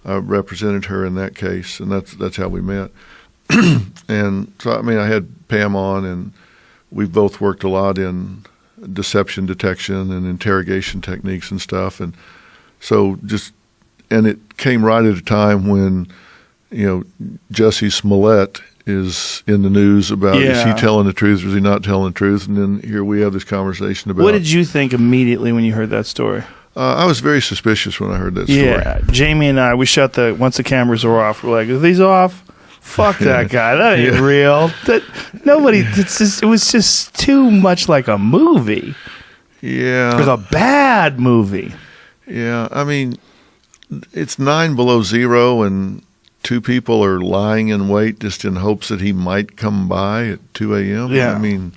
I represented her in that case, and that's how we met. And so, I mean, I had Pam on, and we've both worked a lot in deception detection and interrogation techniques and stuff. And so and it came right at a time when, Jussie Smollett is in the news about is he telling the truth or is he not telling the truth? And then here we have this conversation about. What did you think immediately when you heard that story? I was very suspicious when I heard that story. Yeah, Jamie and I, we once the cameras were off, we're like, are these off? Fuck that guy. That ain't real. It was just too much like a movie. Yeah. It was a bad movie. Yeah, I mean, it's 9 below zero, and 2 people are lying in wait just in hopes that he might come by at 2 a.m. Yeah. I mean,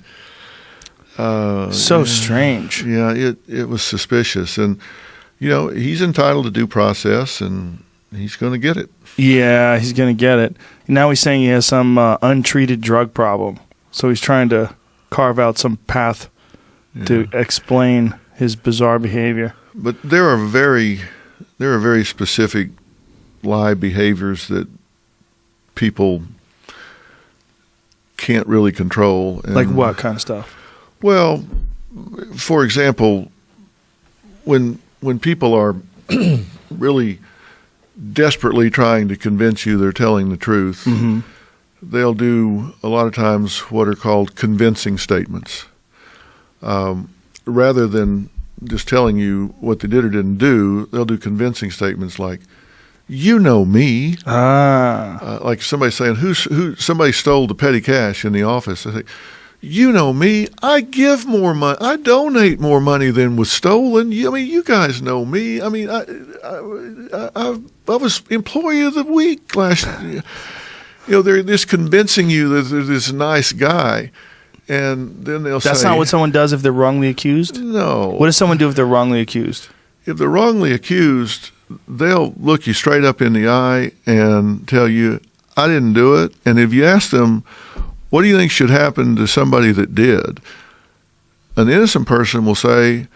strange. Yeah, it was suspicious. And, he's entitled to due process, and he's going to get it. Yeah, he's going to get it. Now he's saying he has some untreated drug problem. So he's trying to carve out some path to explain his bizarre behavior. But there are very specific lie behaviors that people can't really control. And, like what kind of stuff? Well, for example, when people are really desperately trying to convince you they're telling the truth, mm-hmm. they'll do a lot of times what are called convincing statements. Rather than just telling you what they did or didn't do, they'll do convincing statements like, "You know me." Like somebody saying, somebody stole the petty cash in the office. I think, "You know me. I give more money. I donate more money than was stolen. I mean, you guys know me. I mean, I was employee of the week last year." They're just convincing you that they're this nice guy. And then they'll say... That's not what someone does if they're wrongly accused? No. What does someone do if they're wrongly accused? If they're wrongly accused, they'll look you straight up in the eye and tell you, "I didn't do it." And if you ask them, "What do you think should happen to somebody that did?" an innocent person will say,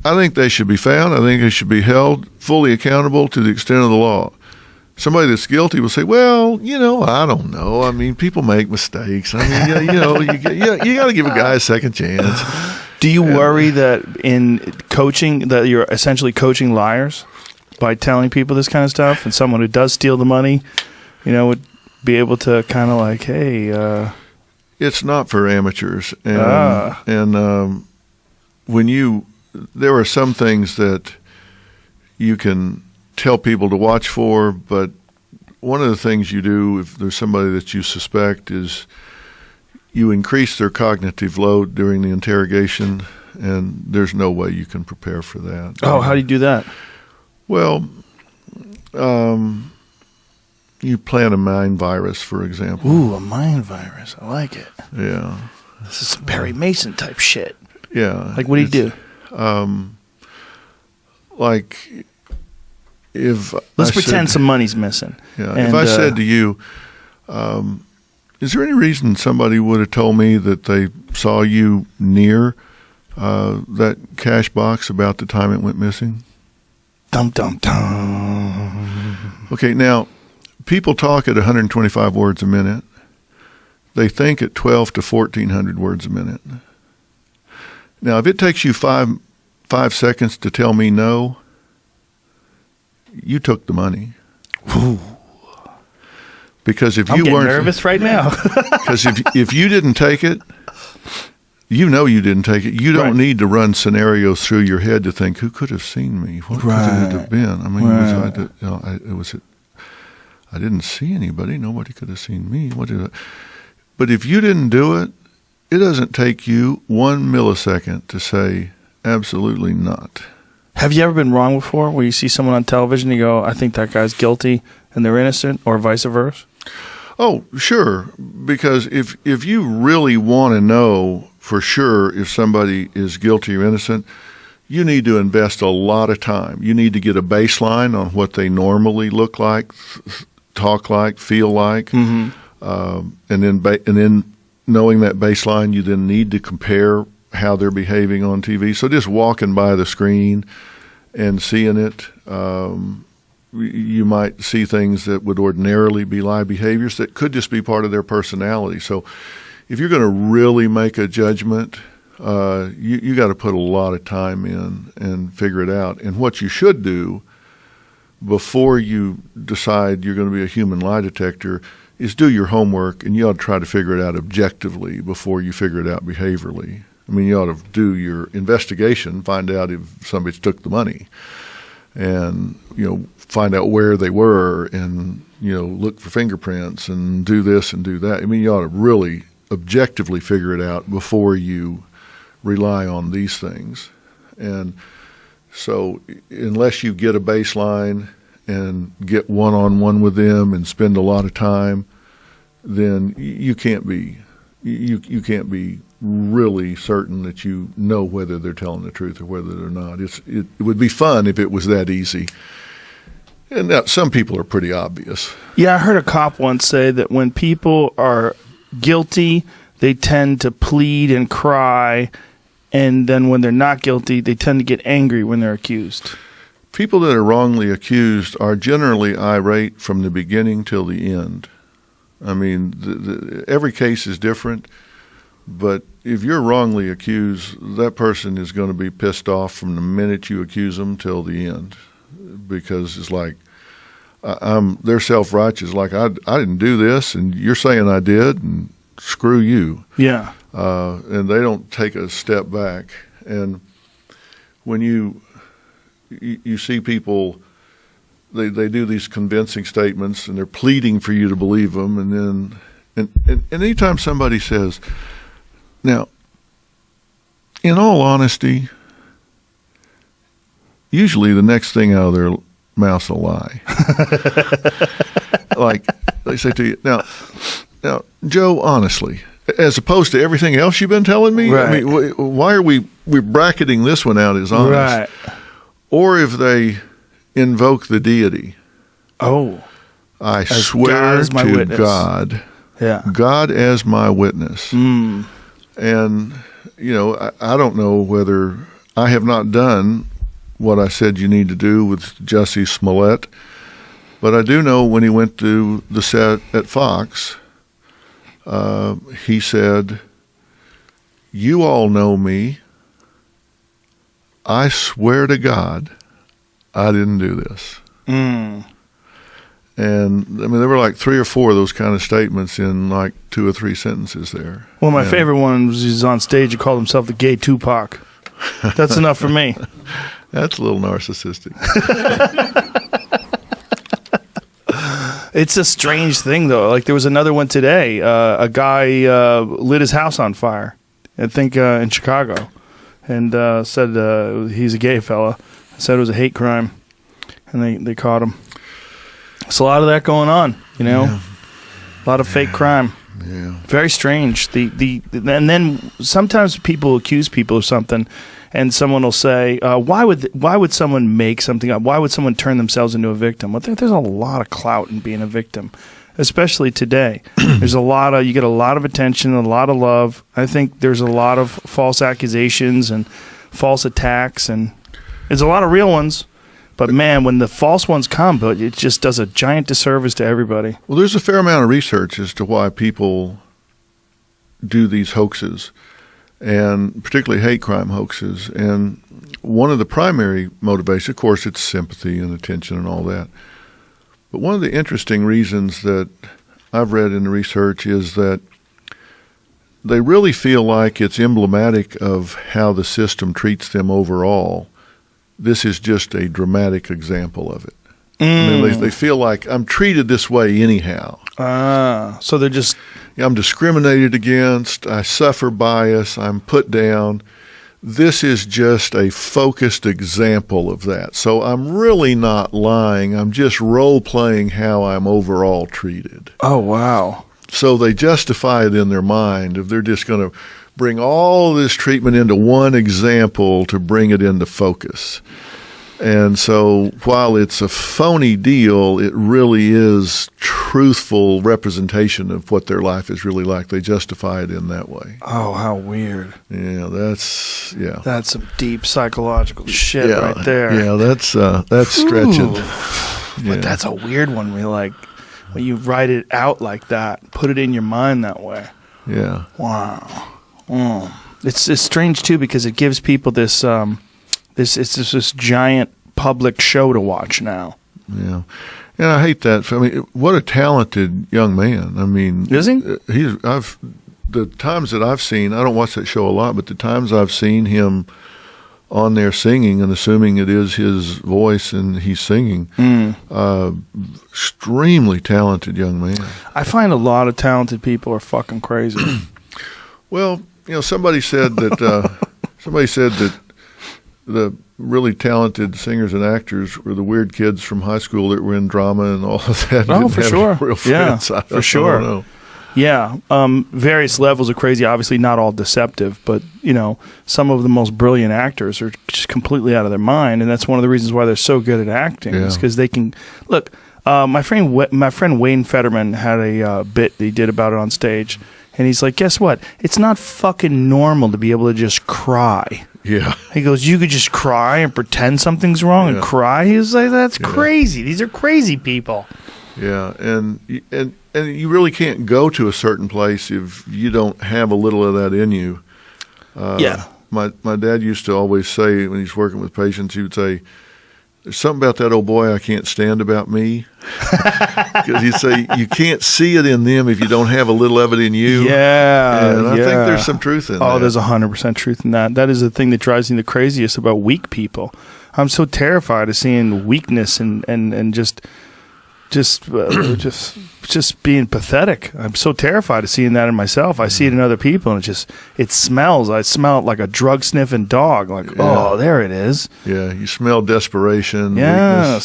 "I think they should be found. I think they should be held fully accountable to the extent of the law." Somebody that's guilty will say, "Well, I don't know. I mean, people make mistakes. I mean, you got to give a guy a second chance." Do you worry that in coaching that you're essentially coaching liars by telling people this kind of stuff, and someone who does steal the money, would be able to kind of like, hey, it's not for amateurs, and there are some things that you can tell people to watch for, but one of the things you do if there's somebody that you suspect is you increase their cognitive load during the interrogation, and there's no way you can prepare for that. Oh, how do you do that? Well, you plant a mind virus, for example. Ooh, a mind virus. I like it. Yeah. This is some Perry Mason type shit. Yeah. Like, what do you do? Like... Let's pretend some money's missing. Yeah. If I said to you, "Is there any reason somebody would have told me that they saw you near that cash box about the time it went missing?" Dum dum dum. Okay, now people talk at 125 words a minute. They think at 12 to 1,400 words a minute. Now, if it takes you five seconds to tell me no, you took the money. Ooh. Because if I'm you getting weren't nervous right now. Because if you didn't take it, you didn't take it. You don't need to run scenarios through your head to think, who could have seen me? What could it have been? I mean, I didn't see anybody. Nobody could have seen me. But if you didn't do it, it doesn't take you 1 millisecond to say, absolutely not. Have you ever been wrong before, where you see someone on television and you go, "I think that guy's guilty," and they're innocent, or vice versa? Oh, sure. Because if you really want to know for sure if somebody is guilty or innocent, you need to invest a lot of time. You need to get a baseline on what they normally look like, talk like, feel like, mm-hmm. And then knowing that baseline, you then need to compare how they're behaving on TV. So just walking by the screen and seeing it, you might see things that would ordinarily be lie behaviors that could just be part of their personality. So if you're going to really make a judgment, you got to put a lot of time in and figure it out. And what you should do before you decide you're going to be a human lie detector is do your homework, and you ought to try to figure it out objectively before you figure it out behaviorally. I mean, you ought to do your investigation, find out if somebody took the money, and, find out where they were, and, look for fingerprints and do this and do that. I mean, you ought to really objectively figure it out before you rely on these things. And so unless you get a baseline and get one-on-one with them and spend a lot of time, then you can't be really certain that you know whether they're telling the truth or whether they're not. It would be fun if it was that easy. And now, some people are pretty obvious. Yeah, I heard a cop once say that when people are guilty, they tend to plead and cry, and then when they're not guilty, they tend to get angry when they're accused. People that are wrongly accused are generally irate from the beginning till the end. I mean, every case is different, but if you're wrongly accused, that person is going to be pissed off from the minute you accuse them till the end, because it's like they're self-righteous. Like, I didn't do this, and you're saying I did, and screw you. Yeah. And they don't take a step back. And when you see people, they do these convincing statements, and they're pleading for you to believe them, and then anytime somebody says, now, in all honesty, usually the next thing out of their mouth's a lie. Like they say to you, now, Joe, honestly, as opposed to everything else you've been telling me, right. I mean, why are we're bracketing this one out as honest? Right. Or if they invoke the deity. Oh. I swear to witness. God. Yeah. God as my witness. Mm. And, I don't know whether I have not done what I said you need to do with Jussie Smollett, but I do know when he went to the set at Fox, he said, "You all know me. I swear to God, I didn't do this." Mm. And, I mean, there were like 3 or 4 of those kind of statements in like 2 or 3 sentences there. Well, my favorite one was he's on stage. He called himself the gay Tupac. That's enough for me. That's a little narcissistic. It's a strange thing, though. Like, there was another one today. A guy lit his house on fire, I think in Chicago, and said he's a gay fella. Said it was a hate crime, and they caught him. There's a lot of that going on, Yeah. A lot of fake crime. Yeah. Very strange. And then sometimes people accuse people of something, and someone will say, "Why would someone make something up? Why would someone turn themselves into a victim?" Well, there's a lot of clout in being a victim, especially today. There's you get a lot of attention, a lot of love. I think there's a lot of false accusations and false attacks, and there's a lot of real ones. But, man, when the false ones come, it just does a giant disservice to everybody. Well, there's a fair amount of research as to why people do these hoaxes, and particularly hate crime hoaxes. And one of the primary motivations, of course, it's sympathy and attention and all that. But one of the interesting reasons that I've read in the research is that they really feel like it's emblematic of how the system treats them overall. This is just a dramatic example of it. I mean, they feel like I'm treated this way anyhow. So they're just... I'm discriminated against. I suffer bias. I'm put down. This is just a focused example of that. So I'm really not lying. I'm just role-playing how I'm overall treated. Oh, wow. So they justify it in their mind if they're just going to bring all this treatment into one example to bring it into focus. And so while it's a phony deal, it really is truthful representation of what their life is really like. They justify it in that way. Oh, how weird. Yeah, That's some deep psychological shit right there. Yeah, that's stretching. But that's a weird one. Where like when you write it out like that, put it in your mind that way. Yeah. Wow. It's strange too because it gives people this this giant public show to watch now. Yeah. And I hate that. I mean, what a talented young man. I mean, is he? The times that I've seen, I don't watch that show a lot, but the times I've seen him on there singing and assuming it is his voice and he's singing, extremely talented young man. I find a lot of talented people are fucking crazy. Well, somebody said that the really talented singers and actors were the weird kids from high school that were in drama and all of that. Oh, for sure. Real friends. Yeah, for sure. I don't know. Yeah, various levels of crazy. Obviously, not all deceptive, but some of the most brilliant actors are just completely out of their mind, and that's one of the reasons why they're so good at acting. Is because they can look. My friend Wayne Fetterman had a bit that he did about it on stage, and he's like, "Guess what? It's not fucking normal to be able to just cry." Yeah. He goes, "You could just cry and pretend something's wrong and cry." He was like, "That's crazy. These are crazy people." Yeah, and you really can't go to a certain place if you don't have a little of that in you. My dad used to always say when he's working with patients, he would say, "There's something about that old boy I can't stand about me." Because he'd say, you can't see it in them if you don't have a little of it in you. Yeah. And I think there's some truth in that. Oh, there's 100% truth in that. That is the thing that drives me the craziest about weak people. I'm so terrified of seeing weakness and just being pathetic. I'm so terrified of seeing that in myself. I see it in other people, and it smells. I smell it like a drug sniffing dog. Like, oh, there it is. Yeah, you smell desperation. Yeah, weakness.